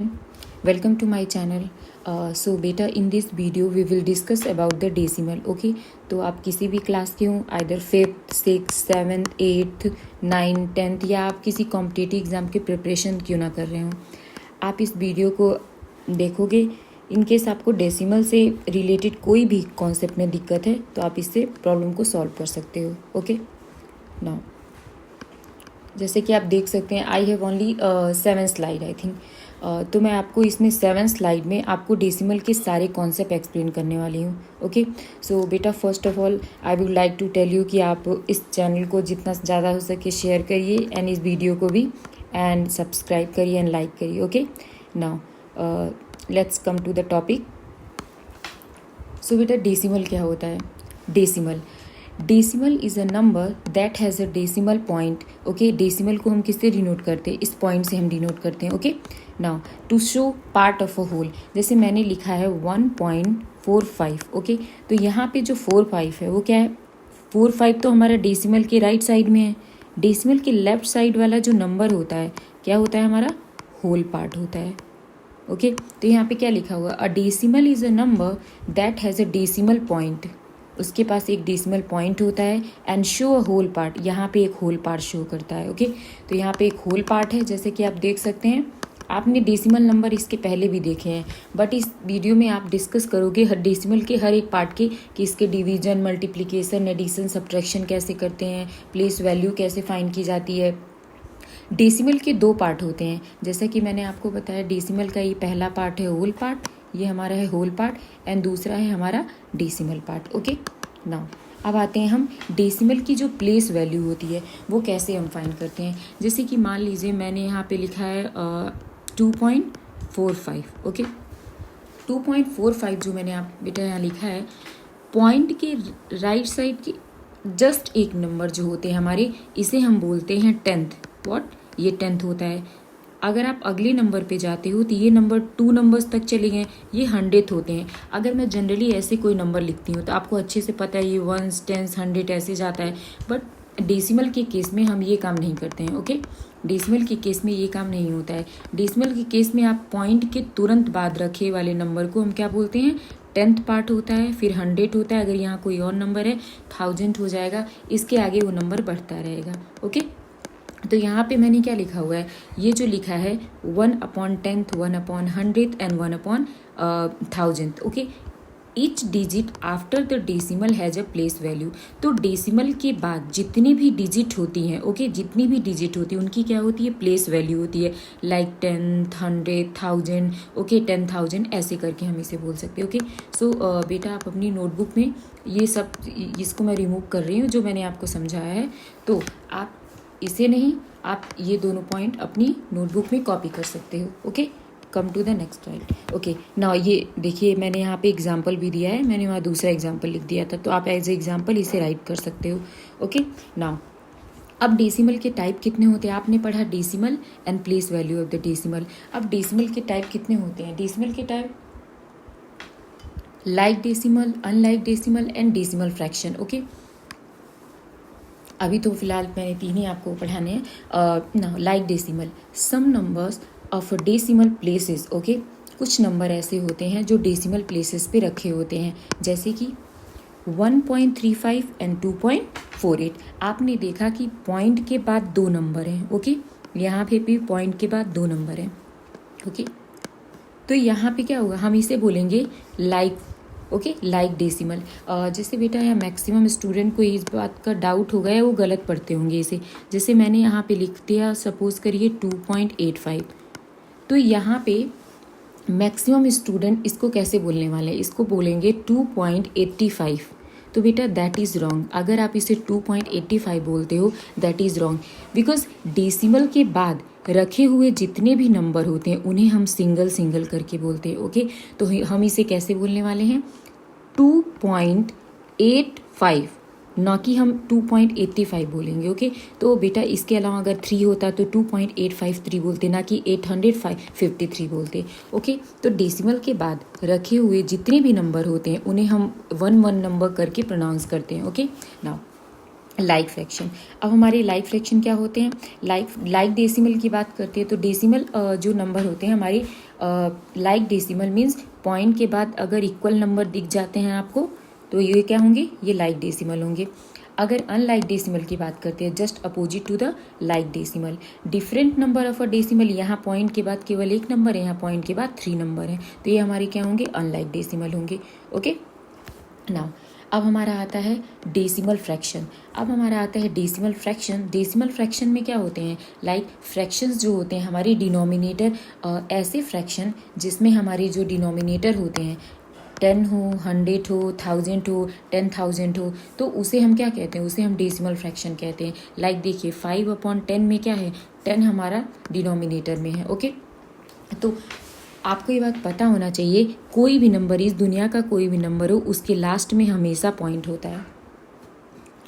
Welcome to my channel. So beta, in this video we will discuss about the decimal. Okay, तो आप किसी भी class के हों, either 5th 6th 7th 8th 9th 10th, या आप किसी कॉम्पिटिटिव एग्ज़ाम की प्रिपरेशन क्यों ना कर रहे हों, आप इस वीडियो को देखोगे। इन केस आपको डेसिमल से रिलेटेड कोई भी कॉन्सेप्ट में दिक्कत है तो आप इससे प्रॉब्लम को सॉल्व कर सकते हो। ओके, नाउ जैसे कि आप देख सकते हैं, I have only 7 slide I think. तो मैं आपको इसमें 7 स्लाइड में आपको डेसिमल के सारे कॉन्सेप्ट एक्सप्लेन करने वाली हूँ। ओके, सो बेटा, first of all I would like to tell you कि आप इस चैनल को जितना ज़्यादा हो सके शेयर करिए, एंड इस वीडियो को भी एंड सब्सक्राइब करिए एंड लाइक करिए। Okay, now let's come to the topic. So बेटा, डेसिमल क्या होता है? Decimal is a number that has a decimal point. Okay, decimal को हम किससे डिनोट करते हैं? इस पॉइंट से हम डिनोट करते हैं। Okay, now to show part of a whole, जैसे मैंने लिखा है 1.45। ओके, तो यहाँ पे जो 45 है वो क्या है? 45 तो हमारा डेसिमल के राइट साइड में है। डेसिमल के लेफ्ट साइड वाला जो नंबर होता है क्या होता है? हमारा होल पार्ट होता है। ओके, तो यहाँ पे क्या लिखा हुआ? A decimal is a number that has a decimal point. उसके पास एक डेसिमल पॉइंट होता है and show a whole part. यहाँ पे एक होल पार्ट शो करता है। ओके, तो यहाँ पे एक होल पार्ट है, जैसे कि आप देख सकते हैं। आपने डेसिमल नंबर इसके पहले भी देखे हैं, बट इस वीडियो में आप डिस्कस करोगे हर डेसिमल के हर एक पार्ट के, कि इसके डिवीजन, मल्टीप्लिकेशन, एडिशन, सब्ट्रैक्शन कैसे करते हैं, प्लेस वैल्यू कैसे फाइंड की जाती है। डेसिमल के 2 पार्ट होते हैं, जैसा कि मैंने आपको बताया। डेसिमल का ये पहला पार्ट है होल पार्ट, ये हमारा है होल पार्ट, एंड दूसरा है हमारा डेसिमल पार्ट। ओके, नाउ अब आते हैं हम डेसिमल की जो प्लेस वैल्यू होती है वो कैसे हम फाइंड करते हैं। जैसे कि मान लीजिए मैंने यहाँ पे लिखा है 2.45। ओके, 2.45 जो मैंने आप बेटा यहाँ लिखा है, पॉइंट के राइट साइड के जस्ट एक नंबर जो होते हैं हमारे, इसे हम बोलते हैं 10th। व्हाट? ये 10th होता है। अगर आप अगले नंबर पे जाते हो तो ये नंबर 2 नंबर्स तक चले गए, ये 100th होते हैं। अगर मैं जनरली ऐसे कोई नंबर लिखती हूँ तो आपको अच्छे से पता है ये 1s 10s 100 ऐसे जाता है, बट डेसिमल के केस में हम ये काम नहीं करते हैं। ओके, डेसिमल के केस में ये काम नहीं होता है। डेसिमल के केस में आप पॉइंट के तुरंत बाद रखे वाले नंबर को हम क्या बोलते हैं? 10th पार्ट होता है, फिर 100 होता है। अगर यहाँ कोई और नंबर है 1000 हो जाएगा, इसके आगे वो नंबर बढ़ता रहेगा। ओके, तो यहाँ पे मैंने क्या लिखा हुआ है? ये जो लिखा है 1/10th 1/100th and 1/1000। Okay, each digit after the decimal has a place value. तो डेसिमल के बाद जितनी भी डिजिट होती हैं, ओके, जितनी भी डिजिट होती है उनकी क्या होती है? प्लेस वैल्यू होती है, लाइक 10th 100 1000। ओके, 10,000 ऐसे करके हम इसे बोल सकते हैं। ओके, सो बेटा, आप अपनी नोटबुक में ये सब, इसको मैं रिमूव कर रही हूँ जो मैंने आपको समझाया है, तो आप इसे नहीं, आप ये दोनों पॉइंट अपनी नोटबुक में कॉपी कर सकते हो। Okay, come to the next slide. Okay, now ये देखिए, मैंने यहाँ पे एग्जाम्पल भी दिया है, मैंने वहाँ दूसरा एग्जाम्पल लिख दिया था, तो आप एज ए एग्जाम्पल इसे राइट कर सकते हो। ओके, नाउ अब डेसिमल के टाइप कितने होते हैं? आपने पढ़ा decimal and place value of the decimal. अब डेसिमल के टाइप कितने होते हैं? डेसिमल के type like decimal, unlike decimal and decimal fraction. Okay, अभी तो फिलहाल मैंने 3 ही आपको पढ़ाने हैं। ना, like decimal, some numbers of decimal places. Okay, कुछ नंबर ऐसे होते हैं जो डेसिमल प्लेसेस पे रखे होते हैं, जैसे कि 1.35 एंड 2.48। आपने देखा कि पॉइंट के बाद 2 नंबर हैं। ओके, यहाँ पे भी पॉइंट के बाद 2 नंबर हैं। ओके, तो यहाँ पे क्या होगा? हम इसे बोलेंगे लाइक। Okay, like decimal. जैसे बेटा, यहाँ मैक्सिमम स्टूडेंट को इस बात का डाउट हो गया, वो गलत पढ़ते होंगे इसे। जैसे मैंने यहाँ पे लिख दिया, सपोज करिए 2.85, तो यहाँ पे मैक्सिमम स्टूडेंट इसको कैसे बोलने वाले हैं? इसको बोलेंगे 2.85। तो बेटा, दैट इज़ रॉन्ग। अगर आप इसे 2.85 बोलते हो, that is wrong, because decimal के बाद रखे हुए जितने भी नंबर होते हैं उन्हें हम सिंगल सिंगल करके बोलते हैं। ओके, तो हम इसे कैसे बोलने वाले हैं? 2.85, ना कि हम 2.85 बोलेंगे। ओके, तो बेटा, इसके अलावा अगर 3 होता तो 2.853 बोलते, ना कि 853 बोलते। ओके, तो डेसिमल के बाद रखे हुए जितने भी नंबर होते हैं उन्हें हम 1 1 नंबर करके प्रोनाउंस करते हैं। Okay, now like fraction. अब हमारे लाइक फ्रैक्शन क्या होते हैं? लाइक डेसिमल की बात करते हैं तो डेसिमल जो नंबर होते हैं हमारी लाइक डेसिमल मीन्स पॉइंट के बाद अगर इक्वल नंबर दिख जाते हैं आपको तो ये क्या होंगे? ये लाइक डेसिमल होंगे। अगर अनलाइक डेसिमल की बात करते हैं, just opposite to the like decimal, different number of a decimal, यहाँ पॉइंट के बाद केवल एक नंबर है, यहाँ पॉइंट के बाद 3 नंबर है, तो ये हमारे क्या होंगे? अनलाइक डेसिमल होंगे। ओके नाउ अब हमारा आता है डेसिमल फ्रैक्शन। अब हमारा आता है डेसिमल फ्रैक्शन। डेसिमल फ्रैक्शन में क्या होते हैं? लाइक फ्रैक्शंस जो होते हैं हमारे डिनोमिनेटर, ऐसे फ्रैक्शन जिसमें हमारे जो डिनोमिनेटर होते हैं 10 हो, 100 हो, 1000 हो, 10,000 हो, तो उसे हम क्या कहते हैं? उसे हम डेसिमल फ्रैक्शन कहते हैं। लाइक देखिए 5/10 में क्या है? 10 हमारा डिनोमिनेटर में है। ओके तो आपको ये बात पता होना चाहिए, कोई भी नंबर, इस दुनिया का कोई भी नंबर हो, उसके लास्ट में हमेशा पॉइंट होता है।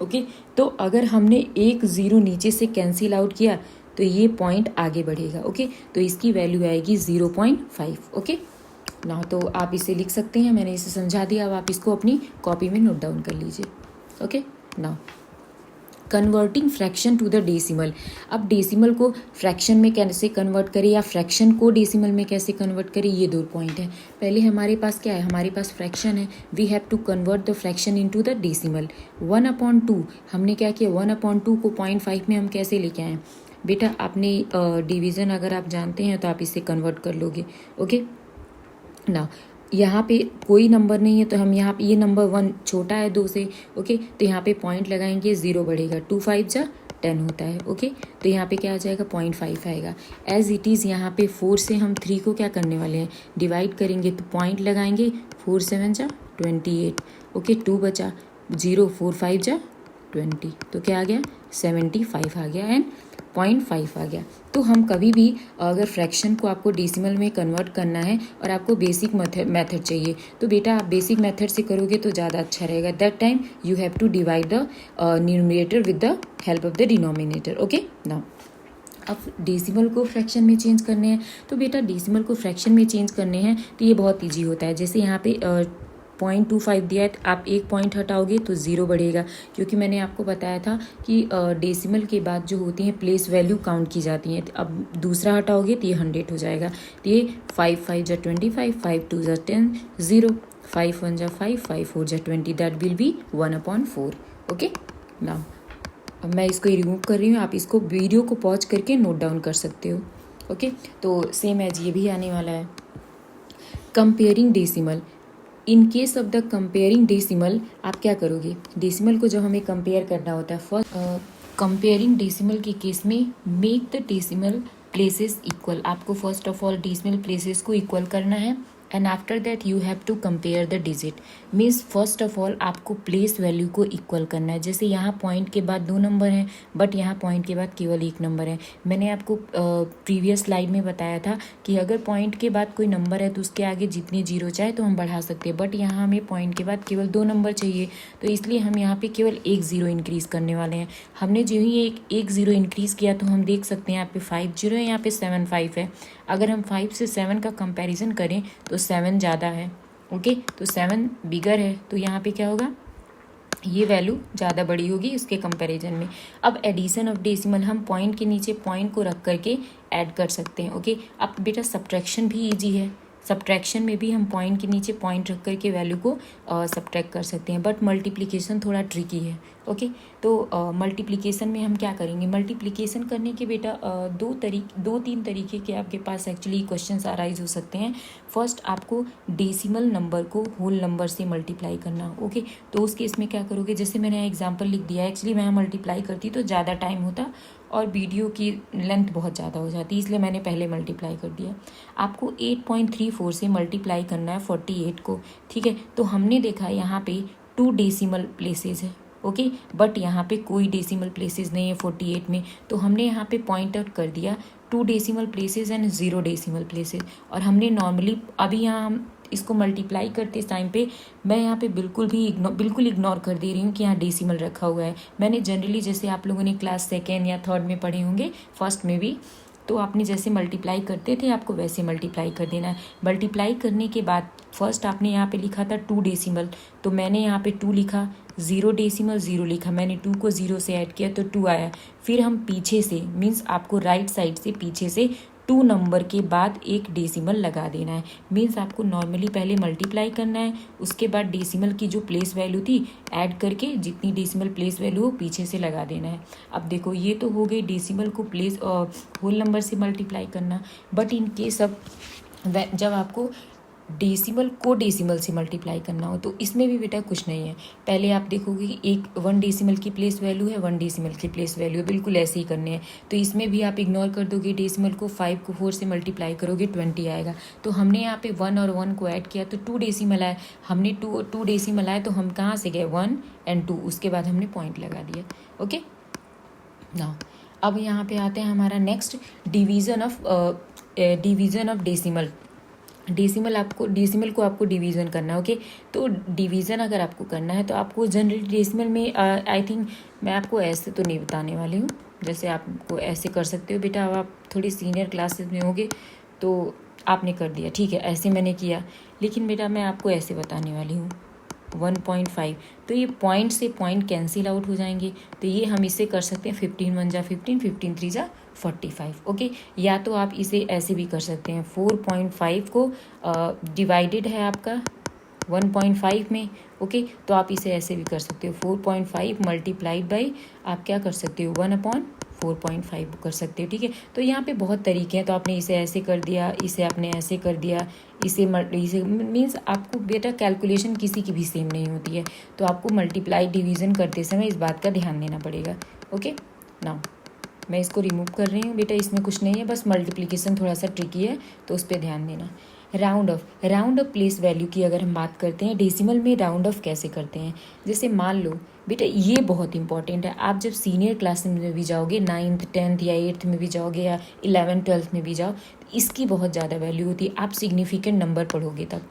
ओके तो अगर हमने एक ज़ीरो नीचे से कैंसिल आउट किया तो ये पॉइंट आगे बढ़ेगा। ओके तो इसकी वैल्यू आएगी 0.5। ओके ना तो आप इसे लिख सकते हैं, मैंने इसे समझा दिया। अब आप इसको अपनी कॉपी में नोट डाउन कर लीजिए। ओके ना converting fraction to the decimal. अब डेसिमल को फ्रैक्शन में कैसे कन्वर्ट करें या फ्रैक्शन को डेसिमल में कैसे कन्वर्ट करें, ये 2 पॉइंट है। पहले हमारे पास क्या है? हमारे पास फ्रैक्शन है, we have to convert the fraction into the decimal. 1/2 हमने क्या किया? 1/2 को 0.5 में हम कैसे लेके आए? बेटा आपने डिवीज़न अगर आप जानते हैं तो आप इसे कन्वर्ट कर लोगे। ओके ना यहाँ पे कोई नंबर नहीं है तो हम यहाँ पे, ये नंबर 1 छोटा है 2 से। ओके तो यहाँ पे पॉइंट लगाएंगे, 0 बढ़ेगा, 2 5 जा 10 होता है। ओके तो यहाँ पे क्या आ जाएगा? 0.5 आएगा। एज इट इज़ यहाँ पे 4 से हम 3 को क्या करने वाले हैं? डिवाइड करेंगे तो पॉइंट लगाएंगे, 4 7 जा 28। ओके 2 बचा, 0 4 5 जा 20, तो क्या आ गया? 75 आ गया एंड 0.5 आ गया। तो हम कभी भी अगर फ्रैक्शन को आपको डेसिमल में कन्वर्ट करना है और आपको बेसिक मेथड चाहिए तो बेटा आप बेसिक मेथड से करोगे तो ज़्यादा अच्छा रहेगा। That time you have to divide the numerator with the help of the denominator. Okay now अब डेसिमल को फ्रैक्शन में चेंज करने हैं तो बेटा डेसिमल को फ्रैक्शन में चेंज करने हैं तो ये बहुत ईजी होता है। जैसे यहाँ पे 0.25 दिया है, आप एक पॉइंट हटाओगे तो 0 बढ़ेगा, क्योंकि मैंने आपको बताया था कि डेसिमल के बाद जो होती हैं प्लेस वैल्यू काउंट की जाती हैं। अब दूसरा हटाओगे तो ये 100 हो जाएगा। तो ये 5 5 जा 25, 5 2 जा 10, 0 5 1 जा 5, 5 4 जा 20, that will be 1/4। Okay now अब मैं इसको रिमूव कर रही हूँ, आप इसको वीडियो को पॉज करके नोट डाउन कर सकते हो। ओके तो सेम एज ये भी आने वाला है। Comparing decimal. In case of the comparing decimal आप क्या करोगे? डेसिमल को जब हमें कंपेयर करना होता है, फर्स्ट कंपेयरिंग डेसिमल के केस में make the decimal places equal. आपको first of all decimal places को इक्वल करना है and after that you have to compare the digit. Means first of all आपको प्लेस वैल्यू को इक्वल करना है। जैसे यहाँ पॉइंट के बाद 2 नंबर हैं बट यहाँ पॉइंट के बाद केवल 1 नंबर है। मैंने आपको प्रीवियस स्लाइड में बताया था कि अगर पॉइंट के बाद कोई नंबर है तो उसके आगे जितनी 0 चाहे तो हम बढ़ा सकते हैं, बट यहाँ हमें पॉइंट के बाद केवल 2 नंबर चाहिए, तो इसलिए हम यहाँ पे केवल 1 0 इंक्रीज़ करने वाले हैं। हमने जो ही एक 0 इंक्रीज़ किया तो हम देख सकते हैं यहाँ पे 5 0 है, यहाँ पे 7 5 है। अगर हम 5 से 7 का कंपैरिजन करें तो 7 ज़्यादा है। ओके तो 7 बिगर है, तो यहाँ पे क्या होगा? ये वैल्यू ज़्यादा बड़ी होगी उसके कंपैरिजन में। अब एडिशन ऑफ डेसिमल, हम पॉइंट के नीचे पॉइंट को रख करके ऐड कर सकते हैं। ओके अब बेटा सब्ट्रैक्शन भी इजी है। सब्ट्रैक्शन में भी हम पॉइंट के नीचे पॉइंट रख करके वैल्यू को सब्ट्रैक्ट कर सकते हैं, बट मल्टीप्लिकेशन थोड़ा ट्रिकी है। ओके तो मल्टीप्लिकेशन में हम क्या करेंगे? मल्टीप्लिकेशन करने के बेटा 2-3 तरीके के आपके पास एक्चुअली क्वेश्चंस अराइज हो सकते हैं। फर्स्ट आपको डेसिमल नंबर को होल नंबर से मल्टीप्लाई करना। ओके तो उस केस में क्या करोगे? जैसे मैंने एग्जांपल लिख दिया, एक्चुअली मैं मल्टीप्लाई करती तो ज़्यादा टाइम होता और वीडियो की लेंथ बहुत ज़्यादा हो जाती, इसलिए मैंने पहले मल्टीप्लाई कर दिया। आपको 8.34 से मल्टीप्लाई करना है 48 को। ठीक है तो हमने देखा यहाँ पे 2 डेसिमल प्लेसेस है। ओके बट यहाँ पे कोई डेसिमल प्लेसेस नहीं है 48 में, तो हमने यहाँ पे पॉइंट आउट कर दिया 2 decimal places and 0 decimal places. और हमने नॉर्मली अभी यहाँ हम इसको मल्टीप्लाई करते इस टाइम पे मैं यहाँ पे बिल्कुल इग्नोर कर दे रही हूँ कि यहाँ डेसिमल रखा हुआ है। मैंने जनरली जैसे आप लोगों ने क्लास 2nd या 3rd में पढ़े होंगे, फर्स्ट में भी, तो आपने जैसे मल्टीप्लाई करते थे आपको वैसे मल्टीप्लाई कर देना है। मल्टीप्लाई करने के बाद फर्स्ट आपने यहाँ पे लिखा था 2 डेसिमल, तो मैंने यहाँ पे 2 लिखा, 0 डेसिमल 0 लिखा, मैंने 2 को 0 से ऐड किया तो 2 आया। फिर हम पीछे से मीन्स आपको राइट साइड से पीछे से 2 नंबर के बाद एक डेसिमल लगा देना है। मीन्स आपको नॉर्मली पहले मल्टीप्लाई करना है, उसके बाद डेसिमल की जो प्लेस वैल्यू थी ऐड करके जितनी डेसिमल प्लेस वैल्यू हो पीछे से लगा देना है। अब देखो ये तो हो गई डेसिमल को प्लेस होल नंबर से मल्टीप्लाई करना। बट इन केस अब जब आपको डेसिमल को डेसिमल से मल्टीप्लाई करना हो तो इसमें भी बेटा कुछ नहीं है। पहले आप देखोगे कि एक 1 डेसिमल की प्लेस वैल्यू है, 1 डेसिमल की प्लेस वैल्यू है, बिल्कुल ऐसे ही करने हैं। तो इसमें भी आप इग्नोर कर दोगे डेसिमल को, 5 को 4 से मल्टीप्लाई करोगे 20 आएगा। तो हमने यहाँ पे 1 और 1 को ऐड किया तो 2 डेसिमल आया। हमने 2 डेसिमल आया तो हम कहाँ से गए 1 और 2, उसके बाद हमने पॉइंट लगा दिया। ओके ना, अब यहाँ पे आते हैं हमारा next division of decimal. Decimal को आपको डिवीज़न करना है। ओके, तो डिवीज़न अगर आपको करना है तो आपको जनरली डेसिमल में आई थिंक मैं आपको ऐसे तो नहीं बताने वाली हूँ, जैसे आपको ऐसे कर सकते हो बेटा। अब आप थोड़ी सीनियर क्लासेस में होगे तो आपने कर दिया, ठीक है, ऐसे मैंने किया, लेकिन बेटा मैं आपको ऐसे बताने वाली हूँ 1.5। तो ये पॉइंट से पॉइंट कैंसिल आउट हो जाएंगे, तो ये हम इसे कर सकते हैं 15 1 जा 15, 15 3 जा 45। ओके, या तो आप इसे ऐसे भी कर सकते हैं 4.5 को डिवाइडेड है आपका 1.5 में। ओके, तो आप इसे ऐसे भी कर सकते हो 4.5 मल्टीप्लाइड बाई आप क्या कर सकते हो 1/4.5 कर सकते हो। ठीक है, तो यहाँ पे बहुत तरीके हैं। तो आपने इसे ऐसे कर दिया, इसे आपने ऐसे कर दिया, इसे मीन्स आपको बेटा कैलकुलेशन किसी की भी सेम नहीं होती है, तो आपको मल्टीप्लाई डिवीज़न करते समय इस बात का ध्यान देना पड़ेगा। ओके, नाउ मैं इसको रिमूव कर रही हूँ बेटा, इसमें कुछ नहीं है, बस मल्टीप्लिकेशन थोड़ा सा ट्रिकी है तो उस पर ध्यान देना। राउंड ऑफ प्लेस वैल्यू की अगर हम बात करते हैं, डेसिमल में राउंड ऑफ कैसे करते हैं। जैसे मान लो बेटा, ये बहुत इंपॉर्टेंट है, आप जब सीनियर क्लास में भी जाओगे, 9th 10th या 8th में भी जाओगे या 11th 12th में भी जाओ, इसकी बहुत ज़्यादा वैल्यू होती है। आप सिग्निफिकेंट नंबर पढ़ोगे तब।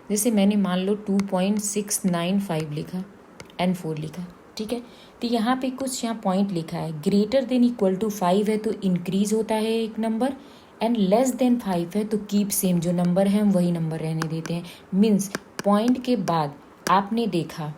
जैसे मैंने मान लो 2.695 लिखा एंड 4 लिखा, ठीक है, तो यहाँ पे कुछ यहाँ पॉइंट लिखा है, ग्रेटर देन इक्वल टू 5 है तो इंक्रीज होता है एक नंबर, एंड लेस देन 5 है तो कीप सेम, जो नंबर है हम वही नंबर रहने देते हैं। मीन्स पॉइंट के बाद आपने देखा,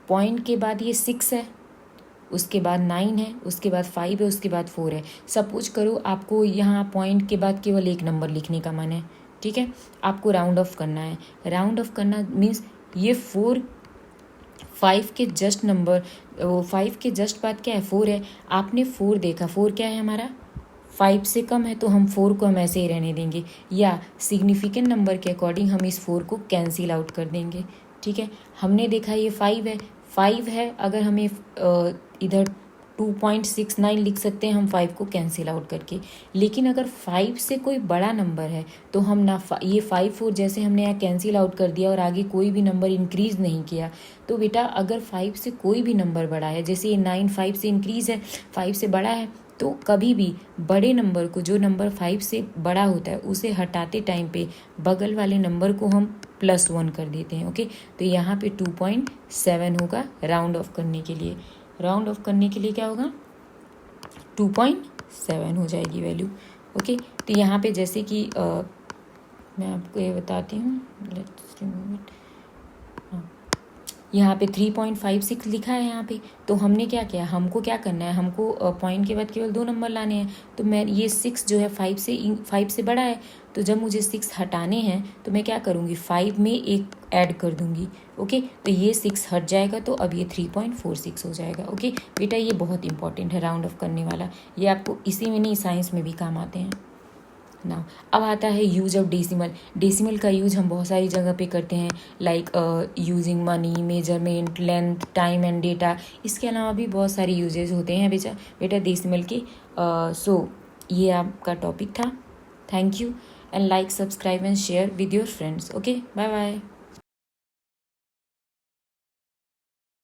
पॉइंट के बाद ये 6 है, उसके बाद 9 है, उसके बाद 5 है, उसके बाद 4 है। सपोज करो आपको यहाँ पॉइंट के बाद केवल एक नंबर लिखने का मन है, ठीक है, आपको राउंड ऑफ करना है। राउंड ऑफ करना मीन्स ये 5 के जस्ट नंबर, 5 के जस्ट बाद क्या है 4 है। आपने 4 देखा, 4 क्या है हमारा 5 से कम है, तो हम 4 को हम ऐसे ही रहने देंगे, या सिग्निफिकेंट नंबर के अकॉर्डिंग हम इस 4 को कैंसिल आउट कर देंगे। ठीक है, हमने देखा ये 5 है, अगर हमें इधर 2.69 लिख सकते हैं हम 5 को कैंसिल आउट करके। लेकिन अगर 5 से कोई बड़ा नंबर है तो हम ना ये 5 4 जैसे हमने यहाँ कैंसिल आउट कर दिया और आगे कोई भी नंबर इंक्रीज़ नहीं किया, तो बेटा अगर 5 से कोई भी नंबर बड़ा है, जैसे ये 9 5 से इंक्रीज़ है, 5 से बड़ा है, तो कभी भी बड़े नंबर को, जो नंबर 5 से बड़ा होता है, उसे हटाते टाइम पे बगल वाले नंबर को हम +1 कर देते हैं। ओके, तो यहाँ पे 2.7 होगा राउंड ऑफ करने के लिए। राउंड ऑफ करने के लिए क्या होगा 2.7 हो जाएगी वैल्यू। ओके, तो यहाँ पे जैसे कि मैं आपको ये बताती हूँ, लेट्स रिमूव इट। यहाँ पे 3.56 लिखा है यहाँ पे, तो हमने क्या किया, हमको क्या करना है, हमको पॉइंट के बाद केवल 2 नंबर लाने हैं। तो मैं ये 6 जो है 5 से बड़ा है, तो जब मुझे 6 हटाने हैं तो मैं क्या करूँगी 5 में एक ऐड कर दूँगी। ओके, तो ये 6 हट जाएगा, तो अब ये 3.46 हो जाएगा। ओके बेटा, ये बहुत इंपॉर्टेंट है राउंड ऑफ करने वाला, ये आपको इसी में नहीं साइंस में भी काम आते हैं ना। अब आता है यूज ऑफ डेसिमल। डेसिमल का यूज हम बहुत सारी जगह पे करते हैं, like using money, measurement, length, time and data. इसके अलावा भी बहुत सारे यूजेस होते हैं बेटा डेसिमल के। सो ये आपका टॉपिक था। Thank you and like, subscribe and share with your friends. Okay, bye bye.